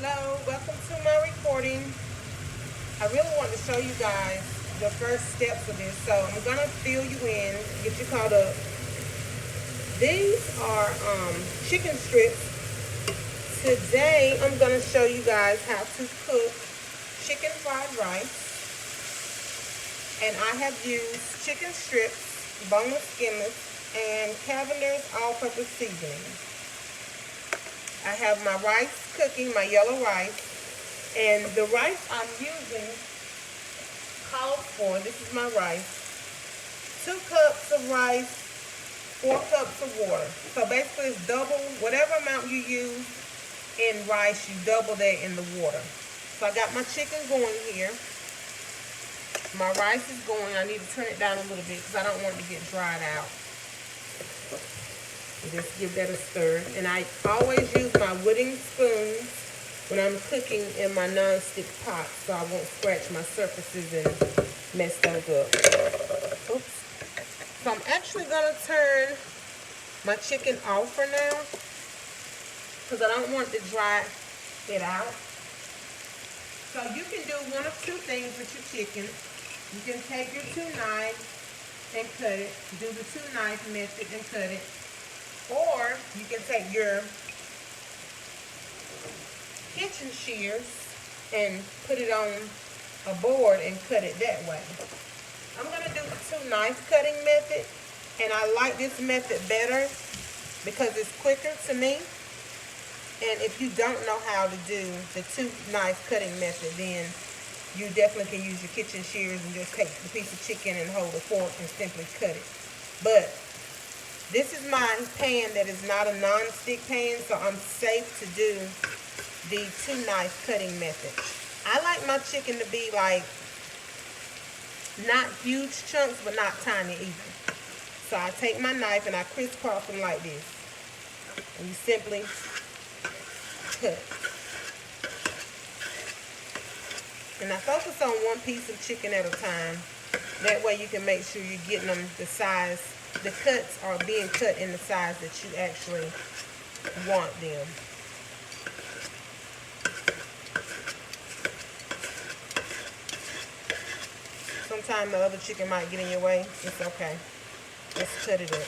Hello, welcome to my recording. I really want to show you guys the first steps of this, so I'm gonna fill you in, get you caught up. These are chicken strips. Today I'm gonna show you guys how to cook chicken fried rice, and I have used chicken strips, boneless, skinless, and Cavender's all-purpose seasoning. I have my rice cooking, my yellow rice, and the rice I'm using calls for, this is my rice, 2 cups of rice, 4 cups of water. So basically it's double, whatever amount you use in rice, you double that in the water. So I got my chicken going here. My rice is going. I need to turn it down a little bit because I don't want it to get dried out. Just give that a stir. And I always use my wooden spoons when I'm cooking in my non-stick pot, so I won't scratch my surfaces and mess those up. Oops. So I'm actually going to turn my chicken off for now because I don't want to dry it out. So you can do one of two things with your chicken. You can take your 2 knives and cut it. Do the 2 knife method and cut it. Or you can take your kitchen shears and put it on a board and cut it that way. I'm going to do the 2 knife cutting method, and I like this method better because it's quicker to me. And if you don't know how to do the 2 knife cutting method, then you definitely can use your kitchen shears and just take the piece of chicken and hold a fork and simply cut it. But this is my pan that is not a non-stick pan, so I'm safe to do the 2 knife cutting method. I like my chicken to be like not huge chunks, but not tiny either. So I take my knife and I crisscross them like this. And you simply cut. And I focus on one piece of chicken at a time. That way you can make sure you're getting them the size. The cuts are being cut in the size that you actually want them. Sometimes the other chicken might get in your way. It's okay. Let's cut it up.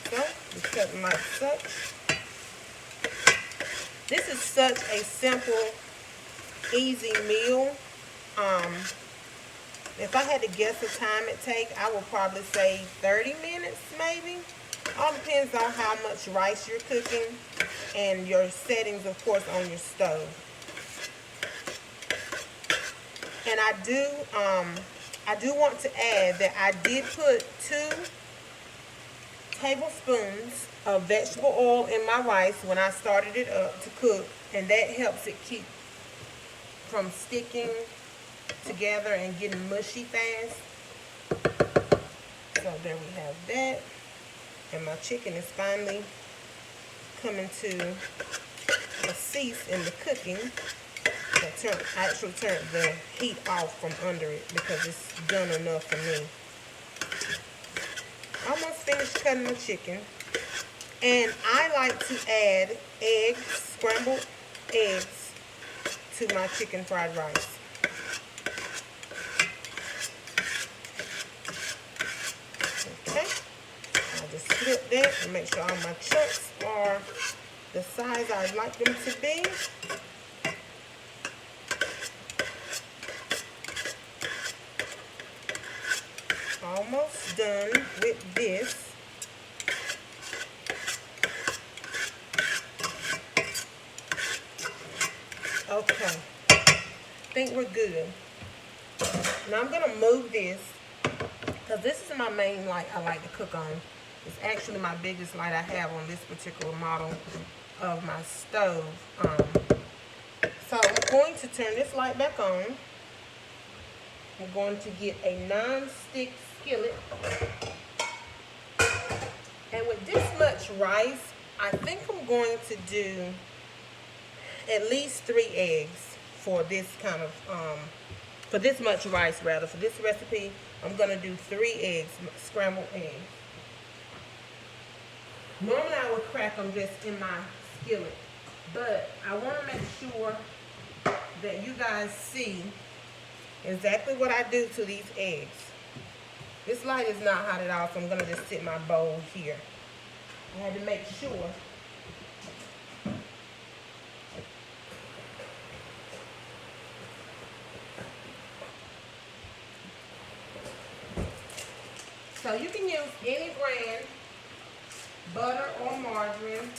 So, we cut them like such. This is such a simple, easy meal. If I had to guess the time it takes, I would probably say 30 minutes maybe. All depends on how much rice you're cooking and your settings, of course, on your stove. And I do want to add that I did put 2 tablespoons of vegetable oil in my rice when I started it up to cook, and that helps it keep from sticking together and getting mushy fast. So there we have that, and my chicken is finally coming to a cease in the cooking. I actually turned the heat off from under it because it's done enough for me. Almost finished cutting the chicken, and I like to add eggs, scrambled eggs, to my chicken fried rice. Okay, I'll just flip that and make sure all my chunks are the size I'd like them to be. Almost done with this. Okay, I think we're good. Now I'm going to move this because this is my main light I like to cook on. It's actually my biggest light I have on this particular model of my stove. So I'm going to turn this light back on. I'm going to get a non-stick skillet. And with this much rice, I think I'm going to do at least 3 eggs for this kind of, for this much rice rather. For this recipe, I'm going to do 3 eggs, scrambled eggs. Normally I would crack them just in my skillet. But I want to make sure that you guys see exactly what I do to these eggs. This light is not hot at all, so I'm going to just sit my bowl here. I had to make sure. So you can use any brand, butter or margarine.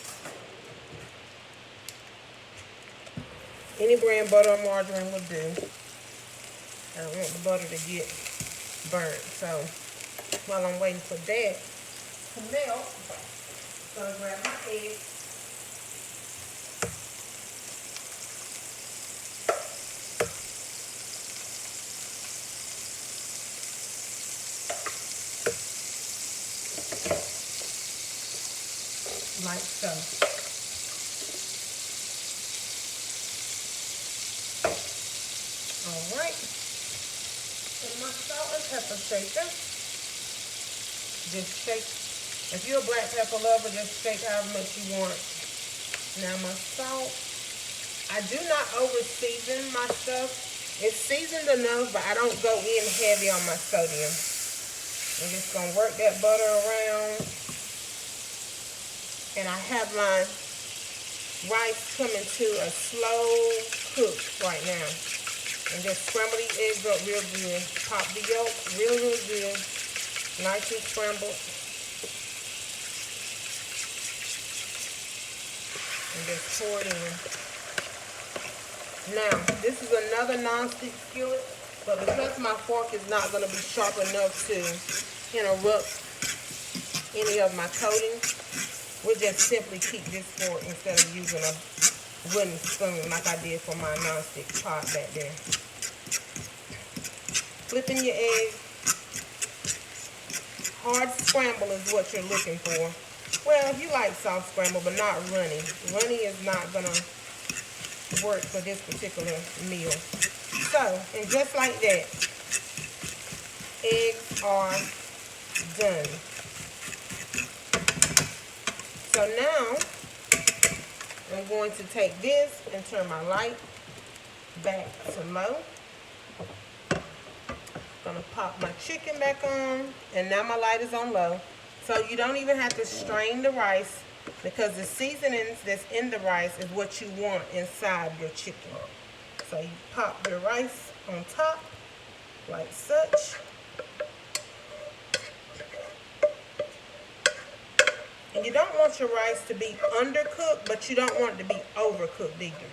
Any brand butter or margarine will do. I don't want the butter to get burnt. So while I'm waiting for that to melt, I'm gonna grab my eggs. Like so. Alright. And my salt and pepper shaker. Just shake. If you're a black pepper lover, just shake however much you want. Now my salt. I do not over season my stuff. It's seasoned enough, but I don't go in heavy on my sodium. I'm just gonna work that butter around. And I have my rice coming to a slow cook right now. And just scramble these eggs up real good. Pop the yolk real good. Nice and scrambled. And just pour it in. Now, this is another non-stick skillet, but because my fork is not going to be sharp enough to interrupt any of my coatings, we'll just simply keep this fork instead of using a wooden spoon like I did for my non-stick pot back there. Flipping your egg. Hard scramble is what you're looking for. Well, if you like soft scramble, but not runny. Runny is not going to work for this particular meal. So, and just like that, eggs are done. So now, I'm going to take this and turn my light back to low. I'm gonna pop my chicken back on, and now my light is on low. So you don't even have to strain the rice, because the seasonings that's in the rice is what you want inside your chicken. So you pop your rice on top, like such. And you don't want your rice to be undercooked, but you don't want it to be overcooked either.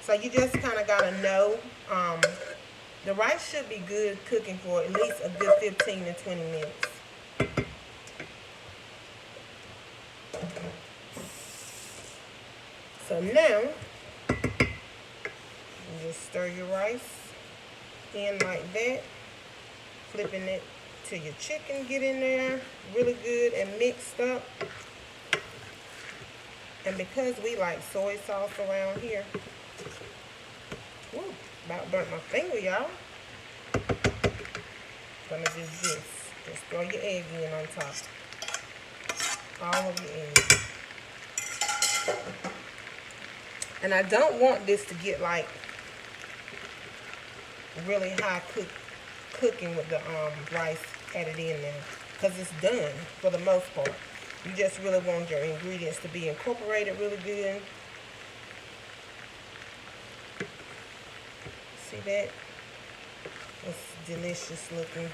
So you just kind of got to know, the rice should be good cooking for at least a good 15 to 20 minutes. So now, you just stir your rice in like that, flipping it till your chicken get in there really good and mixed up. And because we like soy sauce around here, woo, about burnt my finger, y'all. Gonna do this. Just throw your egg in on top. All of your eggs. And I don't want this to get like really high cooking with the rice added in there, because it's done for the most part. You just really want your ingredients to be incorporated really good. See that? It's delicious looking.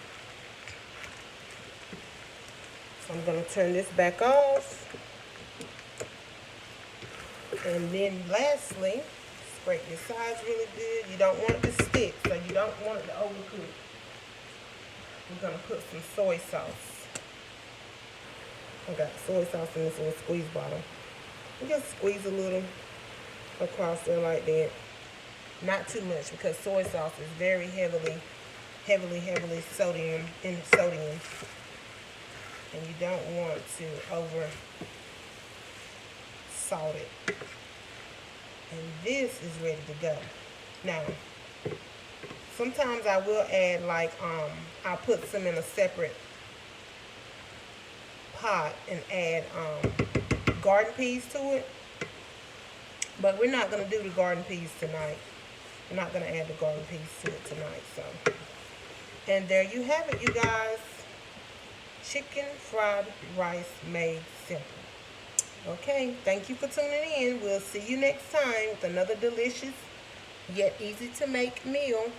So I'm going to turn this back off. And then lastly, scrape your sides really good. You don't want it to stick, so you don't want it to overcook. We're going to put some soy sauce. I got soy sauce in this little squeeze bottle. You just squeeze a little across there like that. Not too much, because soy sauce is very heavily sodium. And you don't want to over salt it. And this is ready to go. Now, sometimes I will add like, I'll put some in a separate pot and add garden peas to it. But we're not going to do the garden peas tonight. We're not going to add the garden peas to it tonight. So, and there you have it, you guys. Chicken fried rice made simple. Okay, thank you for tuning in. We'll see you next time with another delicious yet easy to make meal.